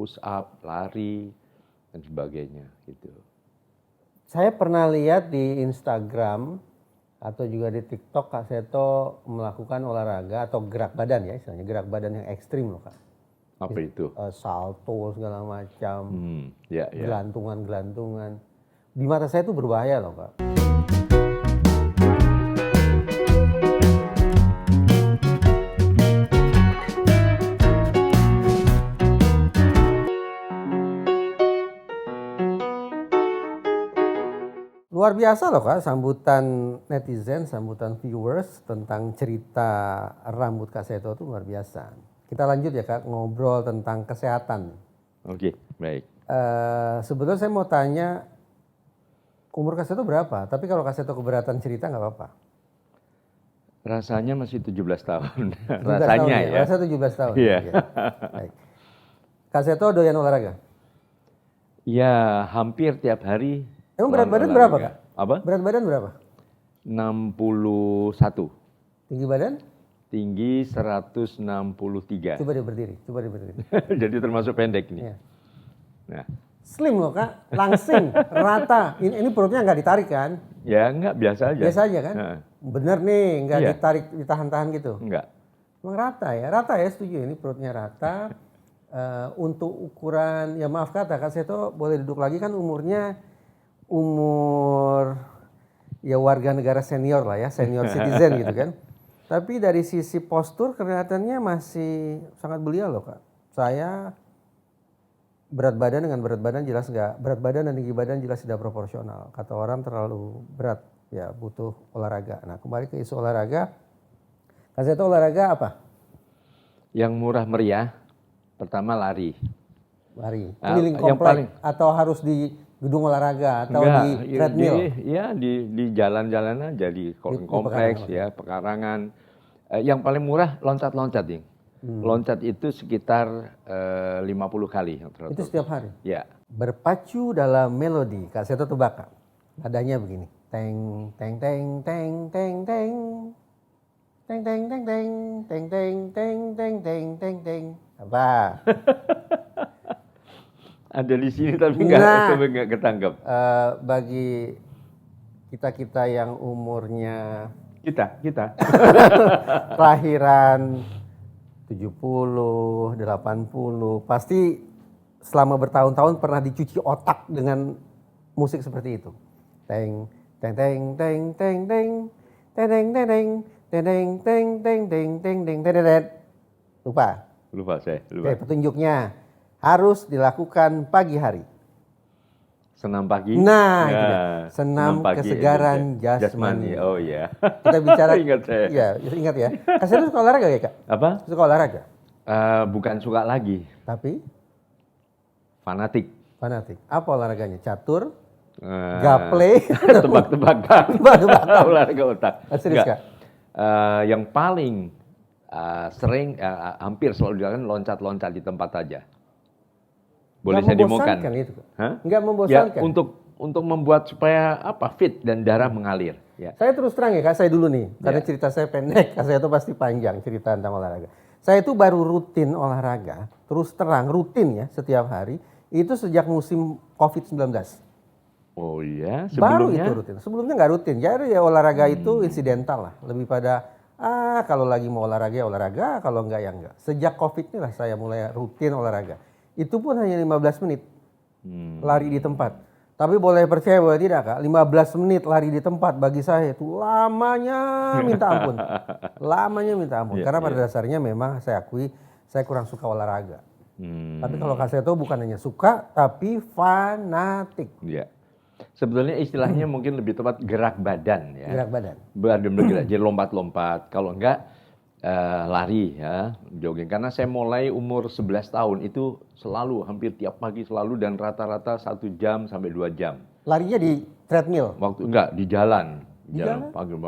push up, lari, dan sebagainya gitu. Saya pernah lihat di Instagram atau juga di TikTok Kak Seto melakukan olahraga atau gerak badan ya, istilahnya gerak badan yang ekstrim loh Kak. Apa itu? Salto segala macam, Ya. gelantungan. Di mata saya itu berbahaya loh Kak. Luar biasa loh Kak, sambutan netizen, sambutan viewers tentang cerita rambut Kak Seto itu luar biasa. Kita lanjut ya Kak, ngobrol tentang kesehatan. Oke, baik. Sebetulnya saya mau tanya, umur Kak Seto berapa? Tapi kalau Kak Seto keberatan cerita nggak apa-apa. Rasanya masih 17 tahun. 17 Rasanya tahun ya. Rasa 17 tahun. Iya. Ya. Baik. Kak Seto doyan olahraga? Ya, hampir tiap hari. Emang berat badan berapa Kak? Apa? Berat badan berapa? 61. Tinggi badan? Tinggi 163. Coba dia berdiri. Jadi termasuk pendek nih. Iya. Nah, Slim loh Kak, langsing, rata. Ini perutnya nggak ditarik kan? ya enggak, biasa aja. Biasa aja kan? Bener nih, nggak Iya. ditarik, ditahan-tahan gitu. Enggak. Emang rata ya, setuju. Ini perutnya rata. Untuk ukuran, ya maaf kata Kak Seto boleh duduk lagi kan umur ya warga negara senior lah ya, senior citizen gitu kan. Tapi dari sisi postur kelihatannya masih sangat belia loh Kak. Saya berat badan dengan berat badan jelas nggak, berat badan dan tinggi badan jelas tidak proporsional. Kata orang terlalu berat, ya butuh olahraga. Nah kembali ke isu olahraga, Kak Seto olahraga apa? Yang murah meriah, pertama lari. Lari, keliling yang komplek atau harus di gedung olahraga atau di treadmill? Di jalan-jalan aja, di kompleks ya, pekarangan. Yang paling murah loncat-loncat nih. Loncat itu sekitar 50 kali. Itu setiap hari? Ya. Berpacu dalam melodi, Kak Seto tebak Kak. Nadanya begini. Teng teng teng teng teng teng. Teng teng teng teng teng teng teng teng teng teng teng. Apa? Ada di sini tapi nggak ketangkep. Bagi kita yang umurnya Kita kelahiran 70, 80, pasti selama bertahun-tahun pernah dicuci otak dengan musik seperti itu. Teng teng teng teng teng teng teng teng teng teng teng teng teng teng teng teng teng teng. Lupa saya. Oke, petunjuknya harus dilakukan pagi hari. Senam pagi. Nah, ya. Senam kesegaran jasmani. Oh iya. Kita bicara. Ingat saya. Iya, ingat ya. Kak Seto suka olahraga ya Kak? Apa? Suka olahraga? Bukan suka lagi. Tapi? Fanatik. Apa olahraganya? Catur? Gaple? Tebak-tebakan. Olahraga otak. Serius Kak? Yang paling sering, hampir selalu dilakukan loncat-loncat di tempat aja. Boleh saya demokan? Nggak membosankan. Ya, untuk membuat supaya fit dan darah mengalir. Ya. Saya terus terang ya Kak, saya dulu nih, karena cerita saya pendek, Kak saya itu pasti panjang cerita tentang olahraga. Saya itu baru rutin olahraga, terus terang rutin ya setiap hari, itu sejak musim COVID-19. Oh iya, sebelumnya? Baru itu rutin, sebelumnya nggak rutin, jadi ya olahraga itu insidental lah, lebih pada kalau lagi mau olahraga, kalau enggak ya enggak. Sejak COVID ini lah saya mulai rutin olahraga. Itu pun hanya 15 menit lari di tempat. Tapi boleh percaya bahwa tidak Kak, 15 menit lari di tempat bagi saya itu lamanya minta ampun. Karena pada dasarnya memang saya akui saya kurang suka olahraga. Tapi kalau Kak Seto bukan hanya suka, tapi fanatik. Iya. Sebetulnya istilahnya mungkin lebih tepat gerak badan ya. Gerak badan. Bergerak, jadi lompat-lompat. Kalau enggak lari ya, jogging. Karena saya mulai umur 11 tahun itu selalu, hampir tiap pagi selalu dan rata-rata 1 jam sampai 2 jam. Larinya di treadmill? Enggak, di jalan.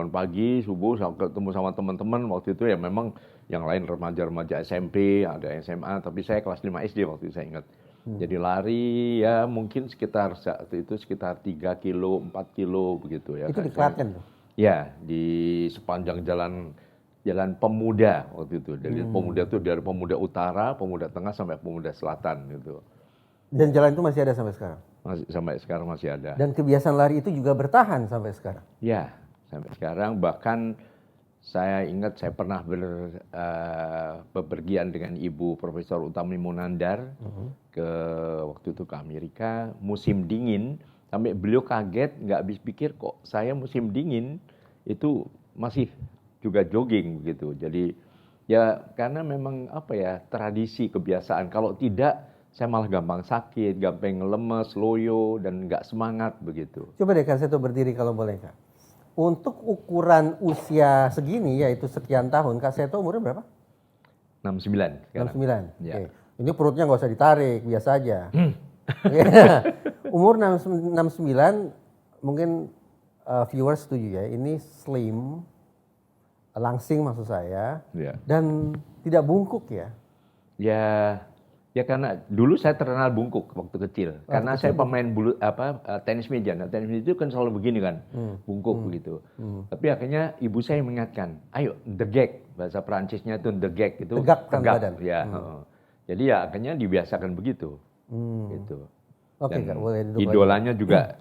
Pagi, subuh ketemu sama teman-teman. Waktu itu ya memang yang lain remaja-remaja SMP, ada SMA, tapi saya kelas 5 SD waktu itu saya ingat. Jadi lari ya mungkin sekitar 3 kilo, 4 kilo begitu ya. Itu di Klaten tuh? Ya, di sepanjang jalan Jalan Pemuda waktu itu. Dari Pemuda itu dari Pemuda Utara, Pemuda Tengah sampai Pemuda Selatan gitu. Dan jalan itu masih ada sampai sekarang? Sampai sekarang masih ada. Dan kebiasaan lari itu juga bertahan sampai sekarang? Ya, sampai sekarang. Bahkan saya ingat saya pernah bepergian dengan Ibu Profesor Utami Munandar waktu itu ke Amerika, musim dingin. Sampai beliau kaget, nggak habis pikir kok saya musim dingin itu masih juga jogging gitu. Jadi ya karena memang tradisi kebiasaan. Kalau tidak saya malah gampang sakit, gampang lemes, loyo dan nggak semangat begitu. Coba deh Kak Seto berdiri kalau boleh Kak. Untuk ukuran usia segini yaitu sekian tahun, Kak Seto umurnya berapa? 69 sekarang. 69. Ya. Oke. Ini perutnya nggak usah ditarik, biasa aja. Umur 69 mungkin viewers setuju ya. Ini slim, langsing maksud saya, dan tidak bungkuk ya. Ya karena dulu saya terkenal bungkuk waktu kecil. Karena saya pemain tenis meja. Nah, tenis meja itu kan selalu begini kan, bungkuk begitu. Tapi akhirnya ibu saya mengingatkan, ayo degek, bahasa Perancisnya itu degek itu tegak badan. Ya. Jadi ya akhirnya dibiasakan begitu. Gitu. Oke, Kak, boleh duduk idolanya juga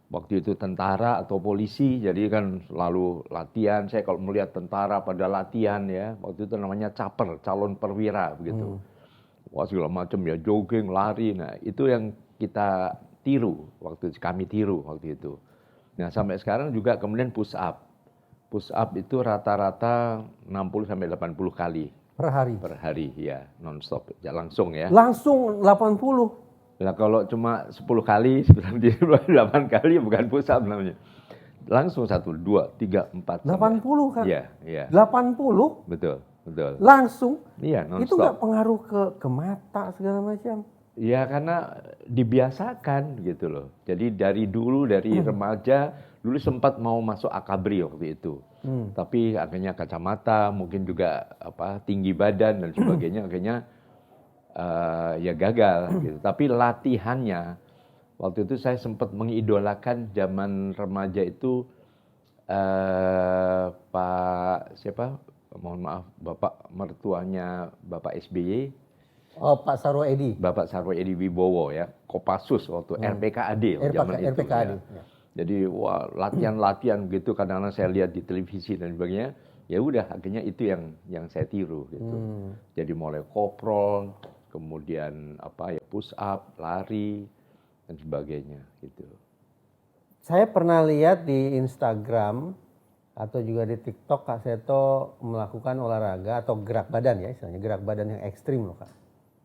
waktu itu tentara atau polisi, jadi kan selalu latihan. Saya kalau melihat tentara pada latihan ya, waktu itu namanya caper, calon perwira begitu. Wah segala macam ya, jogging, lari. Nah itu yang kami tiru waktu itu. Nah sampai sekarang juga kemudian push up. Push up itu rata-rata 60-80 kali. Per hari? Per hari, ya, non-stop. Ya, langsung ya. Langsung 80? Nah kalau cuma 10 kali, 8 kali bukan push up namanya. Langsung 1, 2, 3, 4. 80 kan? Iya. 80? Betul. Langsung? Iya, non-stop. Itu nggak pengaruh ke mata segala macam? Ya karena dibiasakan gitu loh. Jadi dari remaja, dulu sempat mau masuk akabri waktu itu. Tapi akhirnya kacamata, mungkin juga tinggi badan dan sebagainya, akhirnya ya gagal gitu. Tapi latihannya, waktu itu saya sempat mengidolakan zaman remaja itu mohon maaf, Bapak mertuanya Bapak SBY. Oh, Pak Sarwo Edi. Bapak Sarwo Edi Wibowo ya, Kopassus waktu RPKAD zaman itu. RPKAD. Ya. Jadi latihan gitu, kadang-kadang saya lihat di televisi dan sebagainya. Ya udah, akhirnya itu yang saya tiru gitu. Jadi mulai koprol, kemudian push up, lari dan sebagainya gitu. Saya pernah lihat di Instagram atau juga di TikTok Kak Seto melakukan olahraga atau gerak badan ya, istilahnya gerak badan yang ekstrim loh Kak.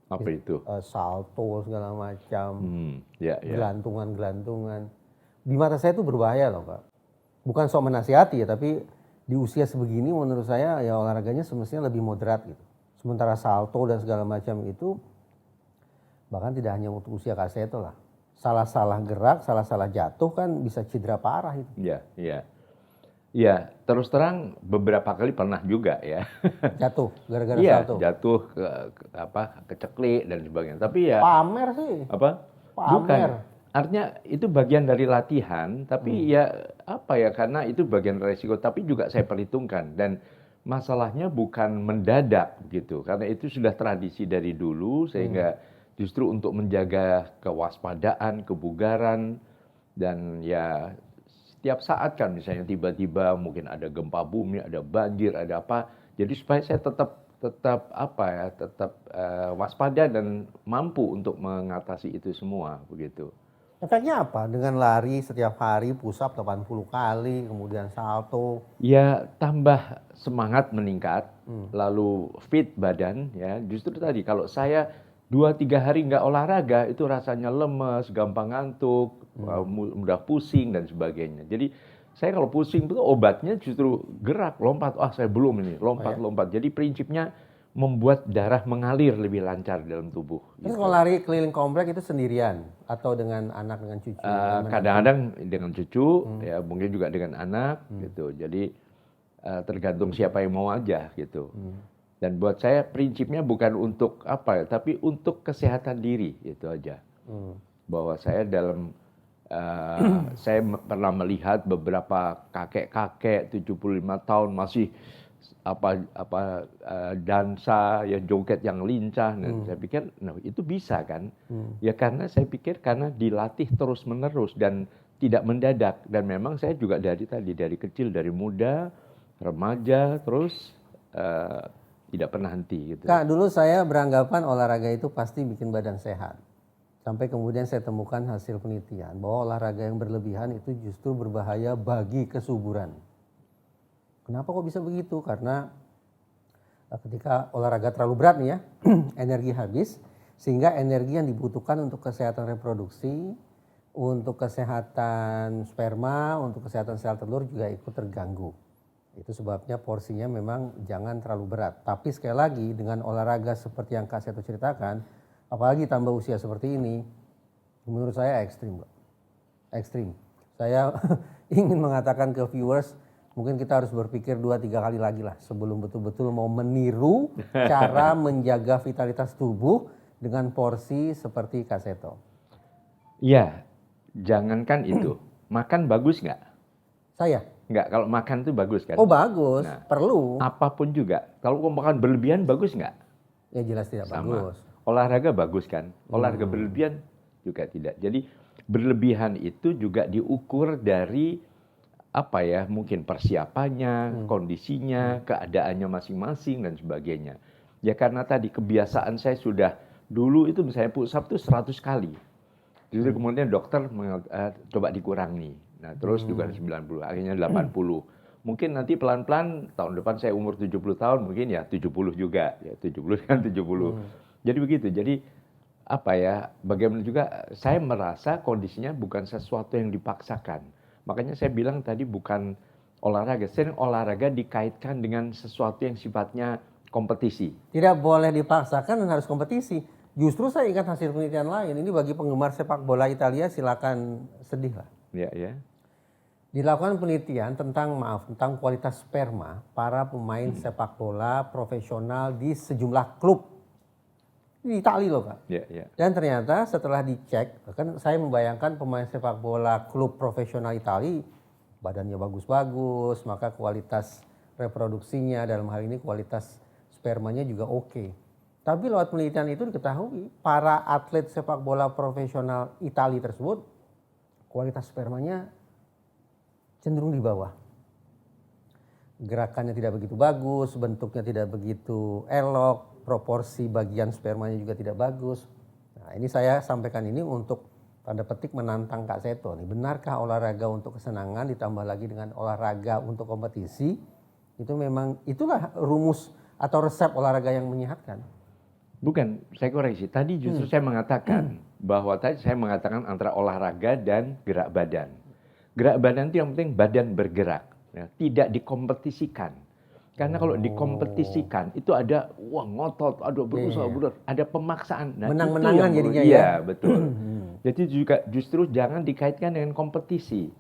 Apa itu? Salto segala macam, ya. gelantungan. Di mata saya itu berbahaya loh Kak. Bukan sok menasihati ya, tapi di usia sebegini menurut saya ya olahraganya semestinya lebih moderat gitu. Sementara salto dan segala macam itu bahkan tidak hanya untuk usia Kak Seto lah. Salah-salah gerak, salah-salah jatuh kan bisa cedera parah itu. Iya. Ya, terus terang beberapa kali pernah juga ya. Jatuh gara-gara salto. Iya, jatuh keceklik dan sebagainya. Tapi ya pamer sih. Pamer. Bukan. Artinya itu bagian dari latihan, tapi karena itu bagian resiko, tapi juga saya perhitungkan dan masalahnya bukan mendadak gitu. Karena itu sudah tradisi dari dulu sehingga justru untuk menjaga kewaspadaan, kebugaran dan ya setiap saat kan misalnya tiba-tiba mungkin ada gempa bumi, ada banjir, ada apa. Jadi supaya saya tetap waspada dan mampu untuk mengatasi itu semua begitu. Efeknya apa dengan lari setiap hari push up 80 kali, kemudian salto? Ya tambah semangat meningkat, lalu fit badan ya. Justru tadi kalau saya 2-3 hari nggak olahraga itu rasanya lemes, gampang ngantuk, mudah pusing dan sebagainya. Jadi saya kalau pusing itu obatnya justru gerak, lompat. Saya belum ini, lompat. Jadi prinsipnya membuat darah mengalir lebih lancar dalam tubuh. Terus kalau lari keliling komplek itu sendirian atau dengan anak, dengan cucu? Kadang-kadang dengan cucu, ya mungkin juga dengan anak gitu. Jadi tergantung siapa yang mau aja gitu. Dan buat saya prinsipnya bukan untuk tapi untuk kesehatan diri itu aja. Bahwa saya saya pernah melihat beberapa kakek-kakek 75 tahun masih dansa, ya joget yang lincah. Dan saya pikir, nah itu bisa kan? Ya karena saya pikir karena dilatih terus-menerus dan tidak mendadak. Dan memang saya juga dari kecil, dari muda, remaja, terus tidak pernah henti gitu. Kak, dulu saya beranggapan olahraga itu pasti bikin badan sehat. Sampai kemudian saya temukan hasil penelitian bahwa olahraga yang berlebihan itu justru berbahaya bagi kesuburan. Kenapa kok bisa begitu? Karena ketika olahraga terlalu berat nih ya, energi habis, sehingga energi yang dibutuhkan untuk kesehatan reproduksi, untuk kesehatan sperma, untuk kesehatan sel telur juga ikut terganggu. Itu sebabnya porsinya memang jangan terlalu berat. Tapi sekali lagi dengan olahraga seperti yang Kak Seto ceritakan, apalagi tambah usia seperti ini, menurut saya ekstrim, Pak. Ekstrim. Saya ingin mengatakan ke viewers, mungkin kita harus berpikir 2-3 kali lagi lah sebelum betul-betul mau meniru cara menjaga vitalitas tubuh dengan porsi seperti Kak Seto. Iya, jangankan itu. Makan bagus nggak? Saya? Nggak, kalau makan itu bagus kan? Oh bagus, perlu. Apapun juga. Kalau makan berlebihan bagus nggak? Ya jelas tidak bagus. Olahraga bagus kan? Olahraga berlebihan juga tidak. Jadi berlebihan itu juga diukur dari mungkin persiapannya, kondisinya, keadaannya masing-masing dan sebagainya. Ya karena tadi kebiasaan saya sudah dulu itu misalnya push up itu 100 kali. Jadi kemudian dokter coba dikurangi. Nah terus juga 90, akhirnya 80. Mungkin nanti pelan-pelan tahun depan saya umur 70 tahun mungkin ya 70 juga. Ya 70 kan 70. Jadi begitu. Jadi bagaimana juga saya merasa kondisinya bukan sesuatu yang dipaksakan. Makanya saya bilang tadi bukan olahraga. Sering olahraga dikaitkan dengan sesuatu yang sifatnya kompetisi. Tidak boleh dipaksakan dan harus kompetisi. Justru saya ingat hasil penelitian lain. Ini bagi penggemar sepak bola Italia silakan sedih lah. Ya. Dilakukan penelitian tentang kualitas sperma para pemain sepak bola profesional di sejumlah klub. Di Italia loh Kak. Ya. Dan ternyata setelah dicek, kan saya membayangkan pemain sepak bola klub profesional Italia badannya bagus-bagus, maka kualitas reproduksinya dalam hal ini kualitas spermanya juga oke. Tapi lewat penelitian itu diketahui para atlet sepak bola profesional Italia tersebut kualitas spermanya cenderung di bawah. Gerakannya tidak begitu bagus, bentuknya tidak begitu elok, proporsi bagian spermanya juga tidak bagus. Nah, ini saya sampaikan ini untuk tanda petik menantang Kak Seto nih. Benarkah olahraga untuk kesenangan ditambah lagi dengan olahraga untuk kompetisi? Itu memang itulah rumus atau resep olahraga yang menyehatkan. Bukan, saya koreksi. Tadi justru saya mengatakan bahwa tadi saya mengatakan antara olahraga dan gerak badan. Gerak badan itu yang penting badan bergerak, ya, tidak dikompetisikan. Karena kalau dikompetisikan itu ada ngotot, ada berusaha, ada pemaksaan. Nah, menang-menangan jadinya ya. Iya, betul. Jadi juga justru jangan dikaitkan dengan kompetisi.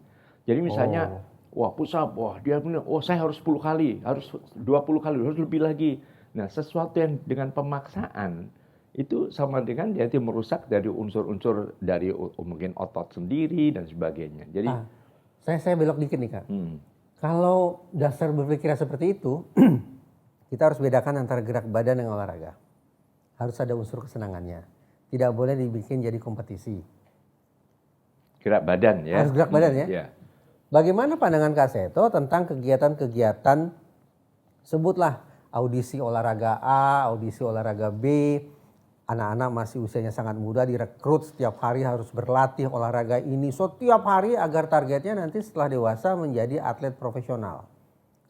Jadi misalnya, push up, dia benar, saya harus 10 kali, harus 20 kali, harus lebih lagi. Nah, sesuatu yang dengan pemaksaan itu sama dengan dia merusak dari unsur-unsur dari mungkin otot sendiri dan sebagainya. Jadi saya belok dikit nih Kak. Kalau dasar berpikirnya seperti itu, kita harus bedakan antara gerak badan dan olahraga. Harus ada unsur kesenangannya. Tidak boleh dibikin jadi kompetisi. Gerak badan ya. Harus gerak badan ya. Bagaimana pandangan Kak Seto tentang kegiatan-kegiatan sebutlah audisi olahraga A, audisi olahraga B, anak-anak masih usianya sangat muda direkrut setiap hari harus berlatih olahraga ini setiap hari agar targetnya nanti setelah dewasa menjadi atlet profesional.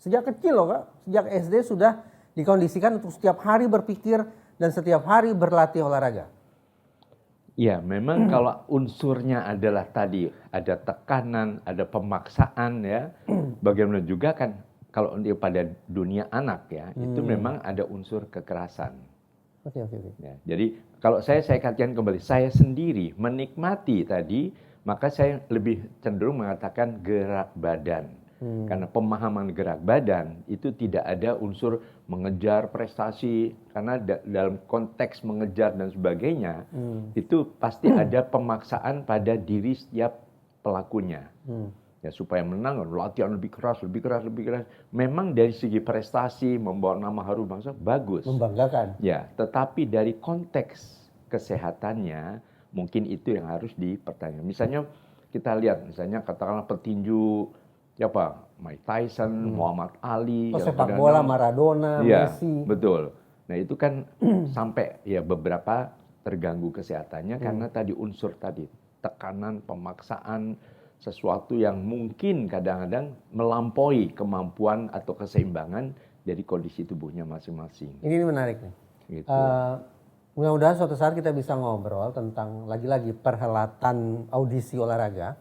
Sejak kecil loh Kak, sejak SD sudah dikondisikan untuk setiap hari berpikir dan setiap hari berlatih olahraga. Ya memang kalau unsurnya adalah tadi ada tekanan, ada pemaksaan ya, bagaimana juga kan kalau pada dunia anak ya, itu memang ada unsur kekerasan. Oke. Ya, jadi kalau saya katakan kembali, saya sendiri menikmati tadi, maka saya lebih cenderung mengatakan gerak badan. Karena pemahaman gerak badan itu tidak ada unsur mengejar prestasi. Karena dalam konteks mengejar dan sebagainya, itu pasti ada pemaksaan pada diri setiap pelakunya. Ya supaya menang, latihan lebih keras. Memang dari segi prestasi, membawa nama harum bangsa, bagus. Membanggakan. Ya, tetapi dari konteks kesehatannya, mungkin itu yang harus dipertanyakan. Misalnya kita lihat, misalnya katakanlah petinju, siapa? Mike Tyson, Muhammad Ali. Sepak bola, Maradona, ya, Messi. Betul. Nah itu kan sampai ya beberapa terganggu kesehatannya karena tadi unsur tadi, tekanan, pemaksaan, sesuatu yang mungkin kadang-kadang melampaui kemampuan atau keseimbangan dari kondisi tubuhnya masing-masing. Ini menarik nih. Gitu. Mudah-mudahan suatu saat kita bisa ngobrol tentang lagi-lagi perhelatan audisi olahraga,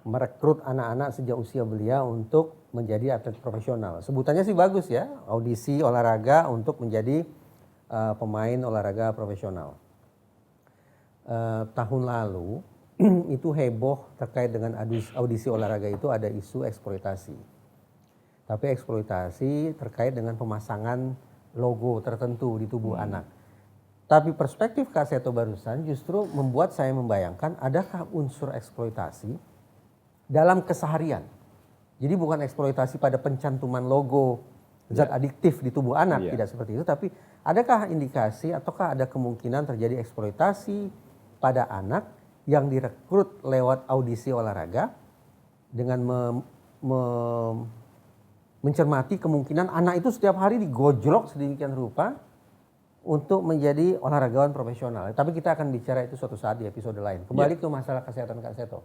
merekrut anak-anak sejak usia belia untuk menjadi atlet profesional. Sebutannya sih bagus ya, audisi olahraga untuk menjadi pemain olahraga profesional. Tahun lalu itu heboh terkait dengan audisi olahraga itu ada isu eksploitasi. Tapi eksploitasi terkait dengan pemasangan logo tertentu di tubuh anak. Tapi perspektif Kak Seto barusan justru membuat saya membayangkan adakah unsur eksploitasi dalam keseharian. Jadi bukan eksploitasi pada pencantuman logo zat adiktif di tubuh anak, tidak seperti itu. Tapi adakah indikasi ataukah ada kemungkinan terjadi eksploitasi pada anak yang direkrut lewat audisi olahraga dengan mencermati kemungkinan anak itu setiap hari digojlok sedemikian rupa untuk menjadi olahragawan profesional. Tapi kita akan bicara itu suatu saat di episode lain. Kembali ke masalah kesehatan Kak Seto.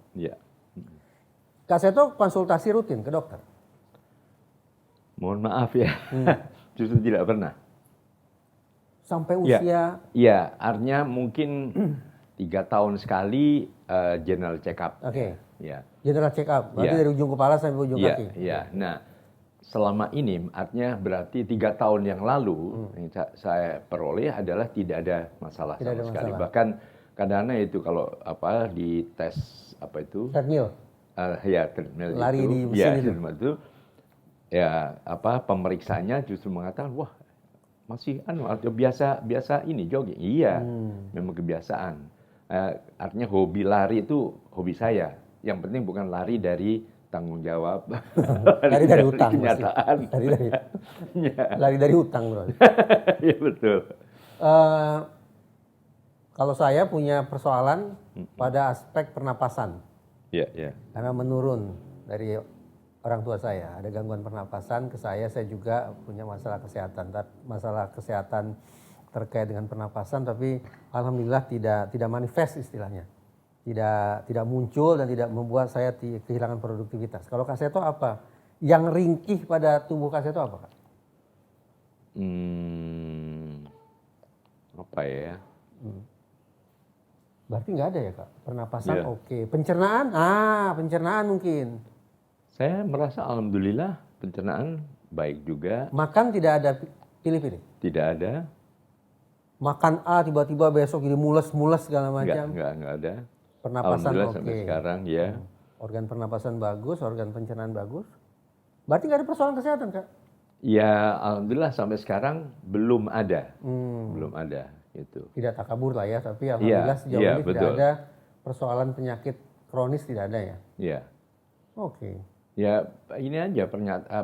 Kak Seto konsultasi rutin ke dokter? Mohon maaf ya, justru tidak pernah. Sampai usia? Iya, artinya mungkin 3 tahun sekali general check up. Oke. General check up, berarti dari ujung kepala sampai ujung kaki. Iya. Nah, selama ini artinya berarti 3 tahun yang lalu yang saya peroleh adalah tidak ada masalah sama sekali. Bahkan kadang-kadang itu kalau di tes treadmill. Treadmill lari itu, di mesin itu. Pemeriksanya justru mengatakan wah masih biasa ini jogging. Iya, memang kebiasaan. Artinya hobi lari itu hobi saya. Yang penting bukan lari dari tanggung jawab. Lari dari hutang. Kenyataan. Lari dari hutang, bro. Iya betul. Kalau saya punya persoalan pada aspek pernapasan. Iya. Karena menurun dari orang tua saya, ada gangguan pernapasan ke saya juga punya masalah kesehatan terkait dengan pernapasan, tapi alhamdulillah tidak manifest istilahnya, tidak muncul dan tidak membuat saya kehilangan produktivitas. Kalau Kak Seto apa? Yang ringkih pada tubuh Kak Seto apa, Kak? Apa ya? Berarti nggak ada ya, Kak? Pernapasan oke. Pencernaan? Pencernaan mungkin. Saya merasa alhamdulillah pencernaan baik juga. Makan tidak ada pilih-pilih? Tidak ada. Makan tiba-tiba besok jadi mules-mules segala macam? Enggak ada. Pernapasan oke. Sampai sekarang ya. Organ pernapasan bagus, organ pencernaan bagus. Berarti nggak ada persoalan kesehatan, Kak? Ya alhamdulillah sampai sekarang belum ada. Belum ada gitu. Tidak takabur lah ya, tapi alhamdulillah sejauh ini tidak ada persoalan penyakit kronis, tidak ada ya? Iya. Oke. Ya ini aja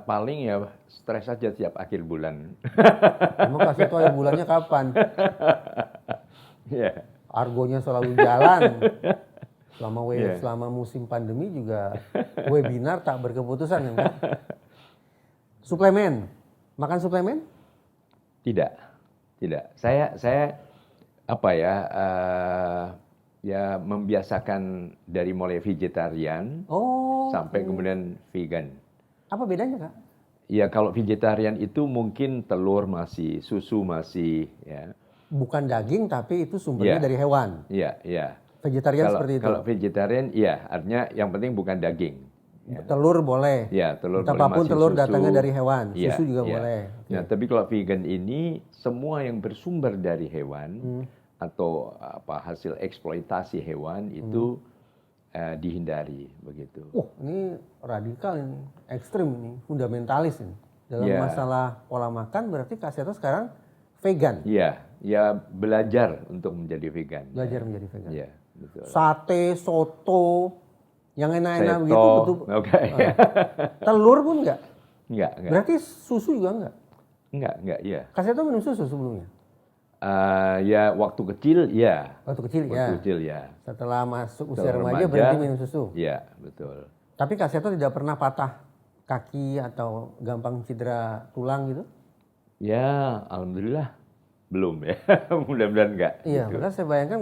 paling ya stres aja tiap akhir bulan. Emang Kak Seto akhir bulannya kapan? Argonya selalu jalan. Selama musim pandemi juga webinar tak berkeputusan kan? Suplemen, makan suplemen? Tidak. Saya ya membiasakan dari mulai vegetarian sampai kemudian vegan. Apa bedanya, Kak? Ya kalau vegetarian itu mungkin telur masih, susu masih, ya. Bukan daging tapi itu sumbernya dari hewan. Iya. Vegetarian seperti itu. Kalau vegetarian, iya, artinya yang penting bukan daging. Ya. Telur boleh. Ya, telur boleh. Apapun telur susu, datangnya dari hewan, susu juga boleh. Nah, tapi kalau vegan ini semua yang bersumber dari hewan atau hasil eksploitasi hewan itu dihindari begitu. Ini radikal ini, ekstrim ini, fundamentalis ini. Dalam masalah pola makan berarti Kak Seto sekarang vegan. Iya, belajar untuk menjadi vegan. Belajar menjadi vegan. Iya, betul. Sate, soto, Yang enak-enak begitu betul. Okay. Telur pun enggak? Enggak. Berarti susu juga enggak? Enggak, iya. Kaseto minum susu sebelumnya? Ya waktu kecil ya. Waktu kecil ya. Setelah masuk usia remaja berhenti minum susu? Iya, betul. Tapi Kaseto tidak pernah patah kaki atau gampang cedera tulang gitu? Ya, alhamdulillah belum ya. Mudah-mudahan enggak. Iya, gitu. Karena saya bayangkan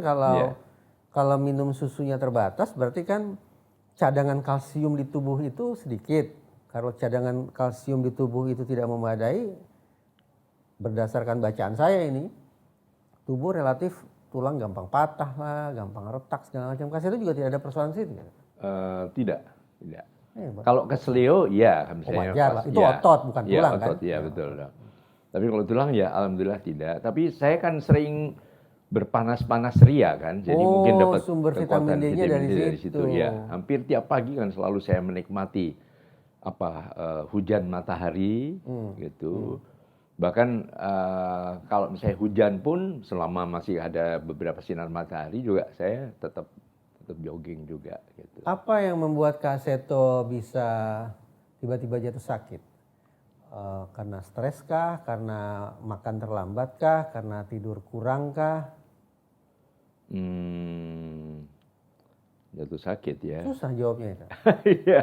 kalau minum susunya terbatas berarti kan cadangan kalsium di tubuh itu sedikit. Kalau cadangan kalsium di tubuh itu tidak memadai, berdasarkan bacaan saya ini, tubuh relatif tulang gampang patah lah, gampang retak segala macam. Kaseto juga tidak ada persoalan situ. Tidak. Kalau kesleo ya misalnya wajar lah. Itu otot bukan tulang otot, kan? Iya betul. Tapi kalau tulang ya alhamdulillah tidak. Tapi saya kan sering berpanas-panas ria kan, jadi mungkin dapat sumber vitamin D-nya dari situ. Ya, hampir tiap pagi kan selalu saya menikmati hujan matahari gitu. Bahkan kalau misalnya hujan pun selama masih ada beberapa sinar matahari juga saya tetap jogging juga gitu. Apa yang membuat Kaseto bisa tiba-tiba jatuh sakit? Karena stres kah? Karena makan terlambat kah? Karena tidur kurang kah? Jatuh sakit ya. Susah jawabnya itu. Iya.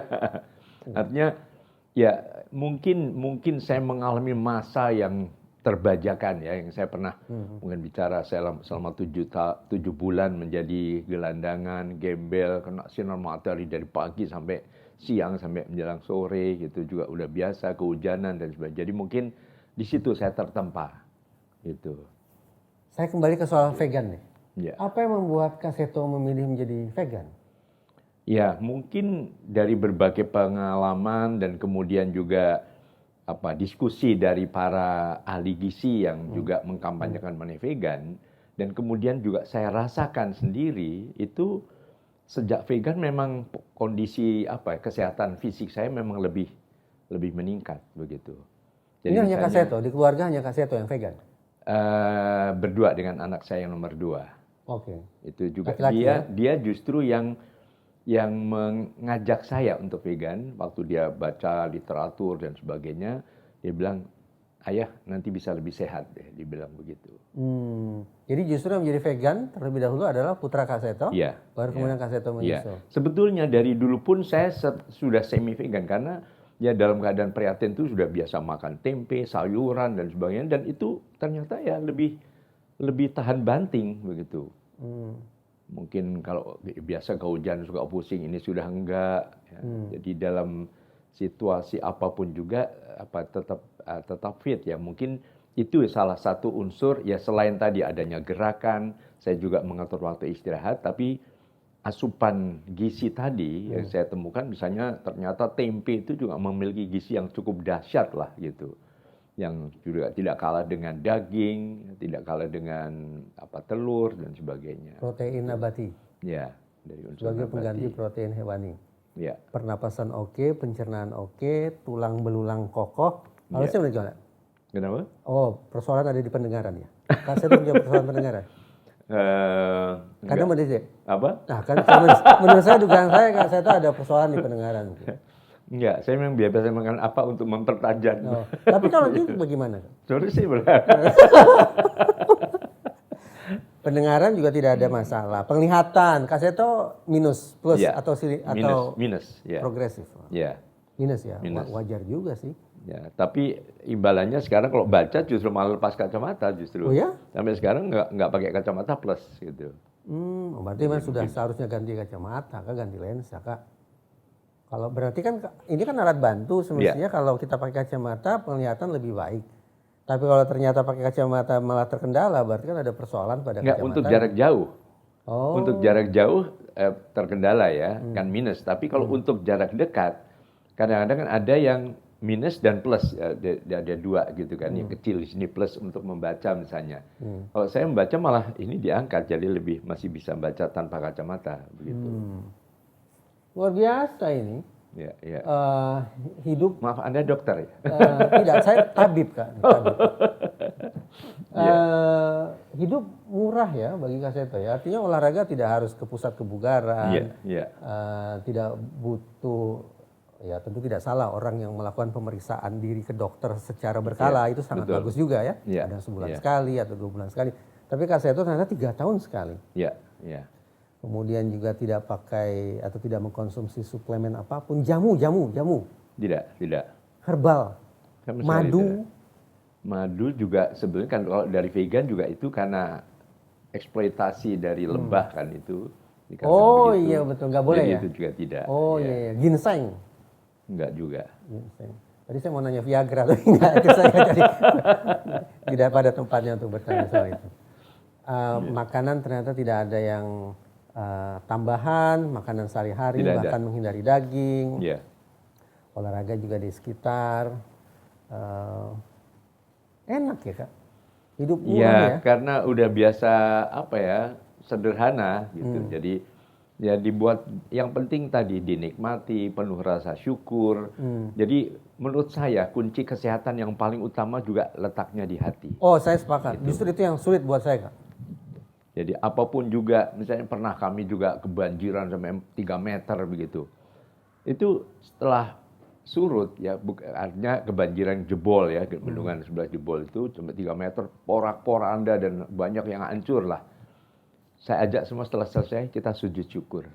Artinya ya mungkin saya mengalami masa yang terbajakan ya, yang saya pernah mungkin bicara selama 7 bulan menjadi gelandangan, gembel, kena sinar matahari dari pagi sampai siang sampai menjelang sore gitu, juga udah biasa kehujanan dan sebagainya. Jadi mungkin di situ saya tertempa gitu. Saya kembali ke soal vegan nih. Ya. Apa yang membuat Kaseto memilih menjadi vegan? Ya, mungkin dari berbagai pengalaman dan kemudian juga diskusi dari para ahli gizi yang juga mengkampanyekan mengenai vegan, dan kemudian juga saya rasakan sendiri itu sejak vegan memang kondisi kesehatan fisik saya memang lebih meningkat begitu. Jadi ini hanya Kaseto, di keluarga hanya Kaseto yang vegan? Berdua dengan anak saya yang nomor 2. Oke. Itu juga laki-laki, dia justru yang mengajak saya untuk vegan waktu dia baca literatur dan sebagainya. Dia bilang, ayah nanti bisa lebih sehat deh, dia bilang begitu. Jadi justru yang menjadi vegan terlebih dahulu adalah putra Kaseto, baru kemudian Kaseto menyusul. Sebetulnya dari dulu pun saya sudah semi vegan karena ya dalam keadaan prihatin itu sudah biasa makan tempe, sayuran dan sebagainya, dan itu ternyata ya lebih tahan banting begitu. Mungkin kalau biasa kehujanan suka pusing, ini sudah enggak. Ya. Jadi dalam situasi apapun juga tetap fit ya. Mungkin itu salah satu unsur ya, selain tadi adanya gerakan, saya juga mengatur waktu istirahat, tapi asupan gizi tadi yang saya temukan, misalnya ternyata tempe itu juga memiliki gizi yang cukup dahsyat lah gitu. Yang juga tidak kalah dengan daging, tidak kalah dengan telur dan sebagainya. Protein nabati. Ya, dari unsur sebagai nabati. Pengganti protein hewani. Ya. Pernapasan oke, pencernaan oke, tulang belulang kokoh. Harusnya bagaimana? Kenapa? Oh, persoalan ada di pendengaran ya. Kaseto punya persoalan pendengaran. Kadang benar sih. Apa? Nah, kan menurut saya dugaan saya Kaseto ada persoalan di pendengaran. Enggak, saya memang biasa makan apa untuk mempertajam. Tapi kalau gitu bagaimana? Solusi benar. Pendengaran juga tidak ada masalah. Penglihatan, Kaseto minus, plus atau minus, progresif. Ya. Minus ya, wajar juga sih. Ya, tapi imbalannya sekarang kalau baca justru malah lepas kacamata justru. Oh ya? Sampai sekarang nggak pakai kacamata plus gitu. Berarti memang sudah seharusnya ganti kacamata, ganti lensa, Kak. Kalau berarti kan ini kan alat bantu semestinya, kalau kita pakai kacamata penglihatan lebih baik. Tapi kalau ternyata pakai kacamata malah terkendala, berarti kan ada persoalan pada kacamata. Untuk jarak jauh. Untuk jarak jauh terkendala ya, kan minus. Tapi kalau untuk jarak dekat, kadang-kadang kan ada yang minus dan plus, ada 2 gitu kan. Yang kecil di sini plus untuk membaca misalnya. Kalau saya membaca malah ini diangkat, jadi masih bisa baca tanpa kacamata begitu. Luar biasa ini. Hidup. Maaf, Anda dokter ya? Tidak, saya tabib Kak. Hidup murah ya bagi Kak Seto ya. Artinya olahraga tidak harus ke pusat kebugaran. Tidak butuh, ya tentu tidak salah orang yang melakukan pemeriksaan diri ke dokter secara berkala, itu sangat bagus juga ya. Ada sebulan sekali atau 2 bulan sekali. Tapi Kak Seto ternyata 3 tahun sekali. Kemudian juga tidak pakai atau tidak mengkonsumsi suplemen apapun, jamu. Tidak. Herbal, madu. Madu juga sebenarnya kan kalau dari vegan juga itu karena eksploitasi dari lebah kan itu. Iya betul, nggak boleh ya? Itu juga tidak. Iya. Ginseng? Enggak juga. Ginseng. Tadi saya mau nanya Viagra, tapi enggak, itu saya jadi tidak pada tempatnya untuk bertanya soal itu. Makanan ternyata tidak ada yang tambahan, makanan sehari-hari, bahkan menghindari daging. Olahraga juga di sekitar. Enak ya Kak? Hidup murah ya? Karena udah biasa sederhana gitu. Jadi ya dibuat, yang penting tadi dinikmati, penuh rasa syukur. Jadi menurut saya kunci kesehatan yang paling utama juga letaknya di hati. Oh, saya sepakat. Justru itu yang sulit buat saya Kak. Jadi apapun juga, misalnya pernah kami juga kebanjiran sampai 3 meter begitu. Itu setelah surut ya, artinya kebanjiran jebol ya, bendungan sebelah jebol itu sampai 3 meter, porak-poranda dan banyak yang hancur lah. Saya ajak semua setelah selesai kita sujud syukur.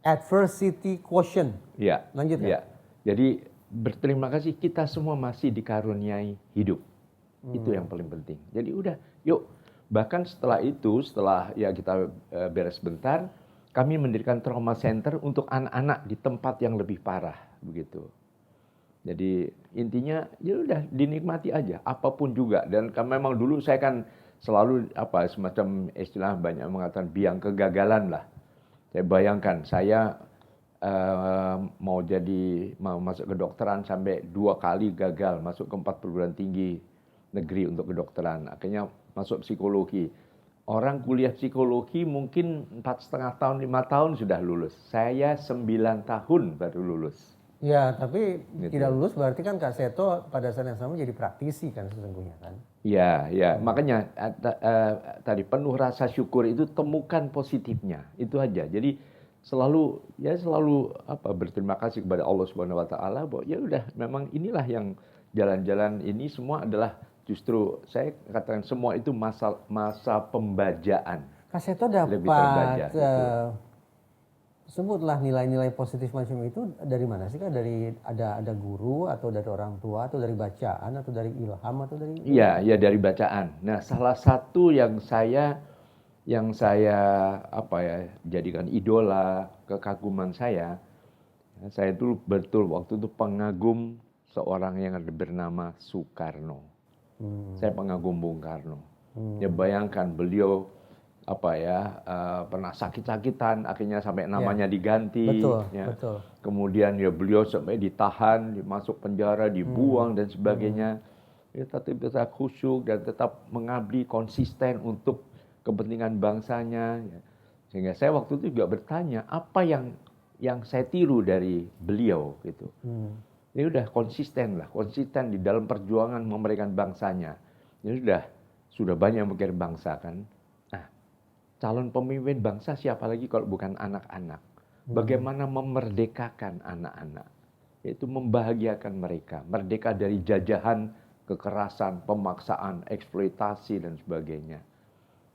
Adversity quotient. Lanjut ya. Jadi berterima kasih kita semua masih dikaruniai hidup. Itu yang paling penting. Jadi udah, yuk. Bahkan setelah itu, setelah ya kita beres bentar, kami mendirikan trauma center untuk anak-anak di tempat yang lebih parah begitu. Jadi intinya ya udah dinikmati aja apapun juga. Dan memang dulu saya kan selalu semacam istilah banyak mengatakan biang kegagalan lah. Saya bayangkan saya mau masuk kedokteran sampai 2 kali gagal masuk ke 4 perguruan tinggi negeri untuk kedokteran. Akhirnya masuk psikologi. Orang kuliah psikologi mungkin 4,5 tahun, 5 tahun sudah lulus. Saya 9 tahun baru lulus. Ya, tapi tidak lulus berarti kan Kak Seto pada saat yang sama jadi praktisi kan sesungguhnya kan. Ya. Makanya tadi penuh rasa syukur itu temukan positifnya. Itu aja. Jadi selalu berterima kasih kepada Allah Subhanahu wa taala bahwa ya udah memang inilah yang jalan-jalan ini semua adalah justru saya katakan semua itu masa pembajaan. Kak Seto dapat sebutlah nilai-nilai positif macam itu dari mana sih Kak? Dari ada guru atau dari orang tua atau dari bacaan atau dari ilham atau dari? Iya dari bacaan. Nah salah satu yang saya jadikan idola, kekaguman saya itu betul waktu itu pengagum seorang yang bernama Soekarno. Saya pengagum Bung Karno. Ya bayangkan beliau pernah sakit-sakitan, akhirnya sampai namanya diganti. Betul. Kemudian ya beliau sampai ditahan, dimasuk penjara, dibuang dan sebagainya. Ya tetap khusyuk dan tetap mengabdi konsisten untuk kepentingan bangsanya. Sehingga saya waktu itu juga bertanya apa yang saya tiru dari beliau gitu. Ya udah konsisten di dalam perjuangan memberikan bangsanya. Ya sudah banyak memikir bangsa kan. Nah, calon pemimpin bangsa siapa lagi kalau bukan anak-anak? Bagaimana memerdekakan anak-anak? Yaitu membahagiakan mereka, merdeka dari jajahan, kekerasan, pemaksaan, eksploitasi dan sebagainya.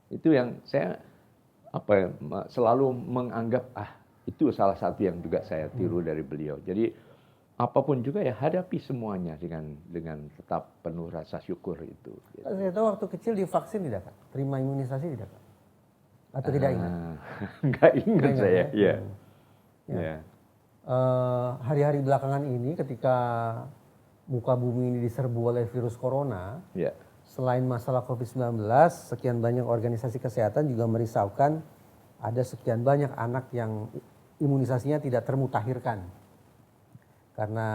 Itu yang saya selalu menganggap itu salah satu yang juga saya tiru dari beliau. Jadi apapun juga ya hadapi semuanya dengan tetap penuh rasa syukur itu. Saya tahu waktu kecil divaksin tidak Kak? Terima imunisasi tidak Kak? Atau tidak ingat? Nggak ingat saya. Ya. Hari-hari belakangan ini ketika muka bumi ini diserbu oleh virus corona, selain masalah COVID-19, sekian banyak organisasi kesehatan juga merisaukan ada sekian banyak anak yang imunisasinya tidak termutahirkan. Karena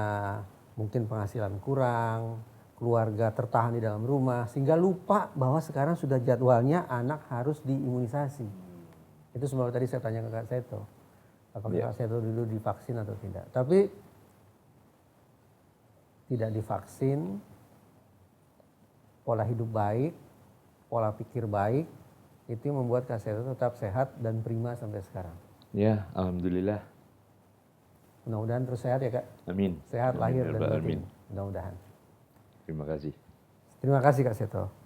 mungkin penghasilan kurang, keluarga tertahan di dalam rumah, sehingga lupa bahwa sekarang sudah jadwalnya anak harus diimunisasi. Itu sebab tadi saya tanya ke Kak Seto. Apakah Kak Seto dulu divaksin atau tidak. Tapi tidak divaksin, pola hidup baik, pola pikir baik, itu yang membuat Kak Seto tetap sehat dan prima sampai sekarang. Ya, alhamdulillah. Mudah-mudahan terus sehat ya Kak. Amin. Sehat Amin, lahir dan batin. Mudah-mudahan. Terima kasih. Terima kasih Kak Seto.